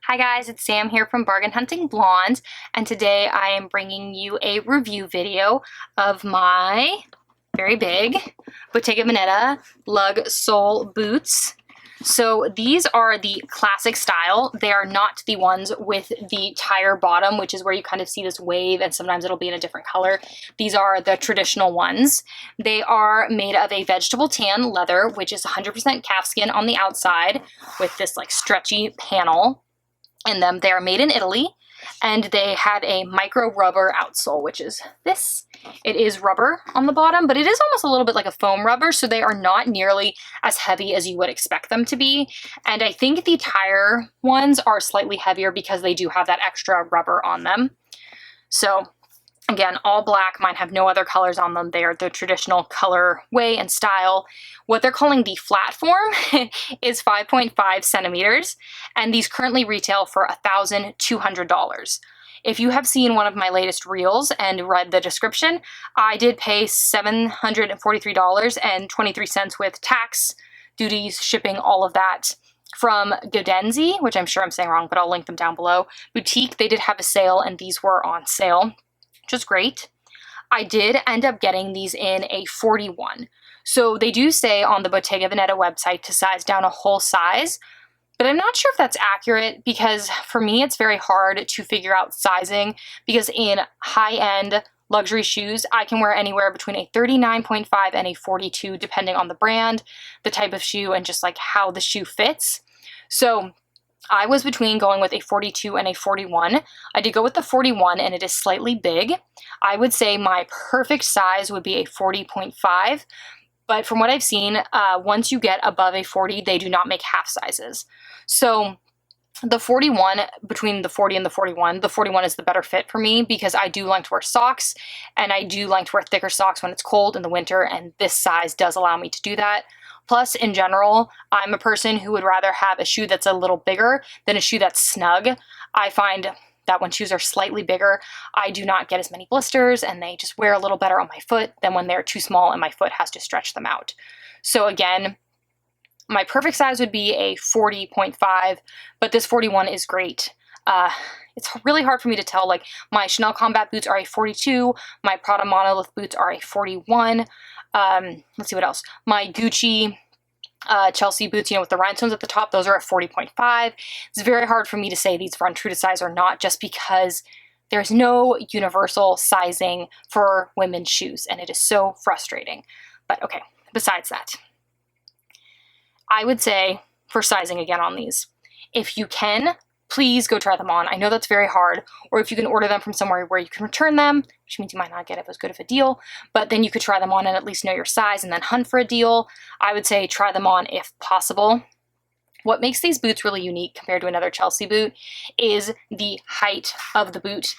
Hi guys, it's Sam here from Bargain.hunting.blonde, and today I am bringing you a review video of my very big Bottega Veneta Lug Sole boots. So these are the classic style. They are not the ones with the tire bottom, which is where you kind of see this wave and sometimes it'll be in a different color. These are the traditional ones. They are made of a vegetable tan leather, which is 100% calfskin on the outside with this like stretchy panel in them. They are made in Italy, and they had a micro rubber outsole, which is this. It is rubber on the bottom, but it is almost a little bit like a foam rubber, so they are not nearly as heavy as you would expect them to be. And I think the tire ones are slightly heavier because they do have that extra rubber on them. So again, all black. Mine have no other colors on them. They are the traditional color way and style. What they're calling the flat form is 5.5 centimeters, and these currently retail for $1,200. If you have seen one of my latest reels and read the description, I did pay $743.23 with tax, duties, shipping, all of that, from Gaudenzi, which I'm sure I'm saying wrong, but I'll link them down below. Boutique, they did have a sale, and these were on sale, which is great. I did end up getting these in a 41. So they do say on the Bottega Veneta website to size down a whole size, but I'm not sure if that's accurate because for me it's very hard to figure out sizing because in high-end luxury shoes I can wear anywhere between a 39.5 and a 42 depending on the brand, the type of shoe, and just like how the shoe fits. So I was between going with a 42 and a 41. I did go with the 41 and it is slightly big. I would say my perfect size would be a 40.5, but from what I've seen, once you get above a 40, they do not make half sizes. So the 41, between the 40 and the 41 is the better fit for me because I do like to wear socks and I do like to wear thicker socks when it's cold in the winter, and this size does allow me to do that. Plus, in general, I'm a person who would rather have a shoe that's a little bigger than a shoe that's snug. I find that when shoes are slightly bigger, I do not get as many blisters and they just wear a little better on my foot than when they're too small and my foot has to stretch them out. So again, my perfect size would be a 40.5, but this 41 is great. It's really hard for me to tell. Like my Chanel Combat boots are a 42, my Prada Monolith boots are a 41. Let's see what else. My Gucci Chelsea boots, with the rhinestones at the top, those are a 40.5. It's very hard for me to say these run true to size or not just because there's no universal sizing for women's shoes and it is so frustrating. But okay, besides that, I would say for sizing again on these, if you can, please go try them on. I know that's very hard, or if you can order them from somewhere where you can return them, which means you might not get as good of a deal, but then you could try them on and at least know your size and then hunt for a deal. I would say try them on if possible. What makes these boots really unique compared to another Chelsea boot is the height of the boot.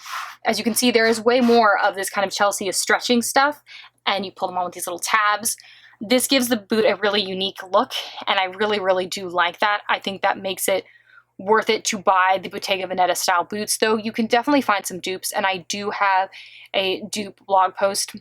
As you can see, there is way more of this kind of Chelsea stretching stuff, and you pull them on with these little tabs. This gives the boot a really unique look, and I really, really do like that. I think that makes it worth it to buy the Bottega Veneta style boots, though you can definitely find some dupes, and I do have a dupe blog post,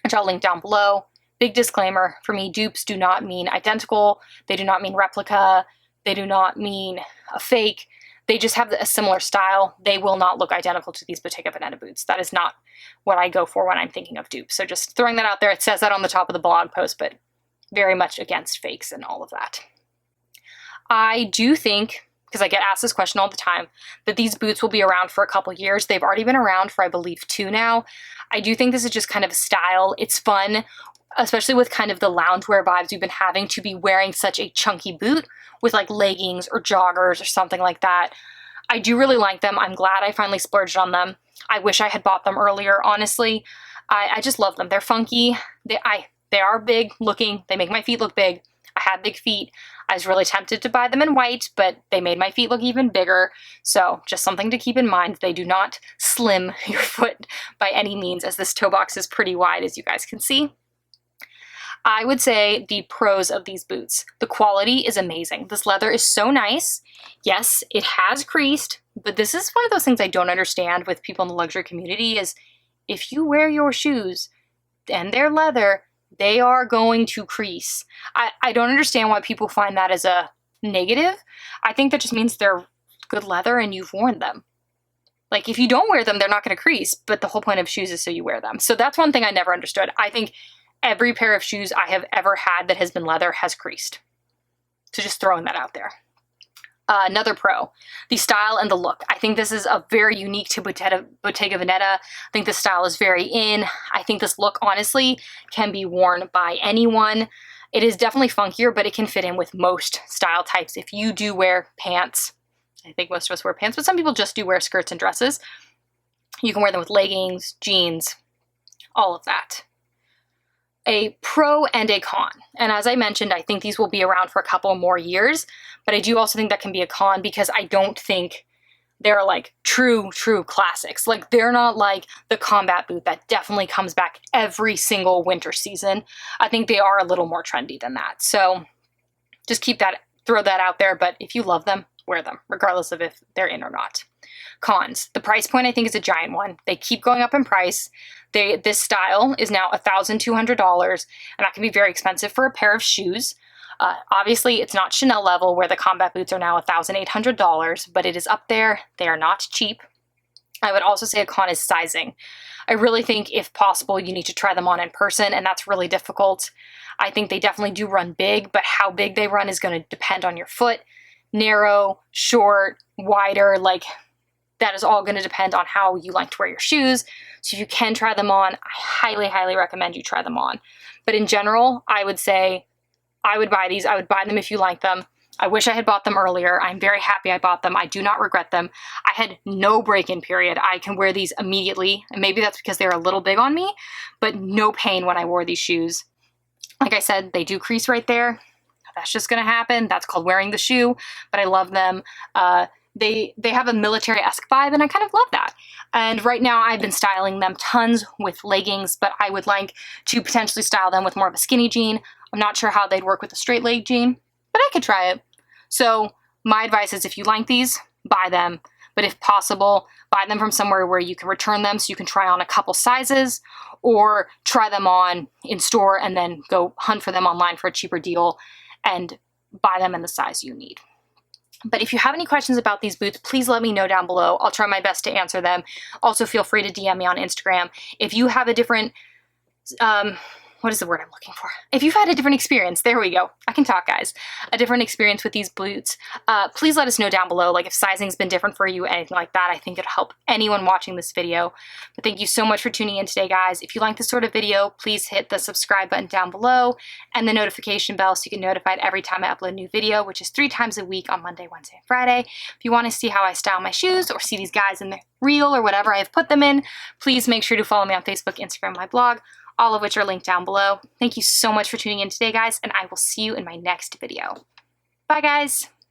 which I'll link down below. Big disclaimer, for me, dupes do not mean identical, they do not mean replica, they do not mean a fake, they just have a similar style. They will not look identical to these Bottega Veneta boots. That is not what I go for when I'm thinking of dupes. So just throwing that out there. It says that on the top of the blog post, but very much against fakes and all of that. I do think, because I get asked this question all the time, that these boots will be around for a couple years. They've already been around for, I believe, 2 now. I do think this is just kind of a style. It's fun, especially with kind of the loungewear vibes we've been having, to be wearing such a chunky boot with like leggings or joggers or something like that. I do really like them. I'm glad I finally splurged on them. I wish I had bought them earlier, honestly. I just love them. They're funky. They are big looking. They make my feet look big. I have big feet. I was really tempted to buy them in white, but they made my feet look even bigger. So just something to keep in mind. They do not slim your foot by any means, as this toe box is pretty wide, as you guys can see. I would say the pros of these boots. The quality is amazing. This leather is so nice. Yes, it has creased, but this is one of those things I don't understand with people in the luxury community is if you wear your shoes and they're leather, they are going to crease. I don't understand why people find that as a negative. I think that just means they're good leather and you've worn them. Like, if you don't wear them, they're not going to crease, but the whole point of shoes is so you wear them. So that's one thing I never understood. I think every pair of shoes I have ever had that has been leather has creased. So just throwing that out there. Another pro, the style and the look. I think this is a very unique to Bottega Veneta. I think this style is very in. I think this look, honestly, can be worn by anyone. It is definitely funkier, but it can fit in with most style types. If you do wear pants, I think most of us wear pants, but some people just do wear skirts and dresses. You can wear them with leggings, jeans, all of that. A pro and a con. And as I mentioned, I think these will be around for a couple more years, but I do also think that can be a con because I don't think they're like true classics. Like, they're not like the combat boot that definitely comes back every single winter season. I think they are a little more trendy than that. So just throw that out there. But if you love them, wear them, regardless of if they're in or not. Cons. The price point, I think, is a giant one. They keep going up in price. This style is now $1,200, and that can be very expensive for a pair of shoes. Obviously, it's not Chanel level where the combat boots are now $1,800, but it is up there. They are not cheap. I would also say a con is sizing. I really think, if possible, you need to try them on in person, and that's really difficult. I think they definitely do run big, but how big they run is going to depend on your foot. Narrow, short, wider, like, that is all going to depend on how you like to wear your shoes. So if you can try them on, I highly recommend you try them on. But in general, I would say I would buy these. I would buy them if you like them. I wish I had bought them earlier. I'm very happy I bought them. I do not regret them. I had no break-in period. I can wear these immediately, and maybe that's because they're a little big on me, but no pain when I wore these shoes. Like I said, they do crease right there. That's just going to happen. That's called wearing the shoe, but I love them. They have a military-esque vibe, and I kind of love that. And right now I've been styling them tons with leggings, but I would like to potentially style them with more of a skinny jean. I'm not sure how they'd work with a straight leg jean, but I could try it. So my advice is, if you like these, buy them. But if possible, buy them from somewhere where you can return them so you can try on a couple sizes, or try them on in store and then go hunt for them online for a cheaper deal and buy them in the size you need. But if you have any questions about these boots, please let me know down below. I'll try my best to answer them. Also, feel free to DM me on Instagram. If you have a different, what is the word I'm looking for? If you've had a different experience, there we go. I can talk, guys. A different experience with these boots, please let us know down below. Like, if sizing's been different for you, anything like that. I think it'll help anyone watching this video. But thank you so much for tuning in today, guys. If you like this sort of video, please hit the subscribe button down below and the notification bell so you get notified every time I upload a new video, which is 3 times a week on Monday, Wednesday, and Friday. If you want to see how I style my shoes or see these guys in the reel or whatever I've put them in, please make sure to follow me on Facebook, Instagram, my blog, all of which are linked down below. Thank you so much for tuning in today, guys, and I will see you in my next video. Bye, guys.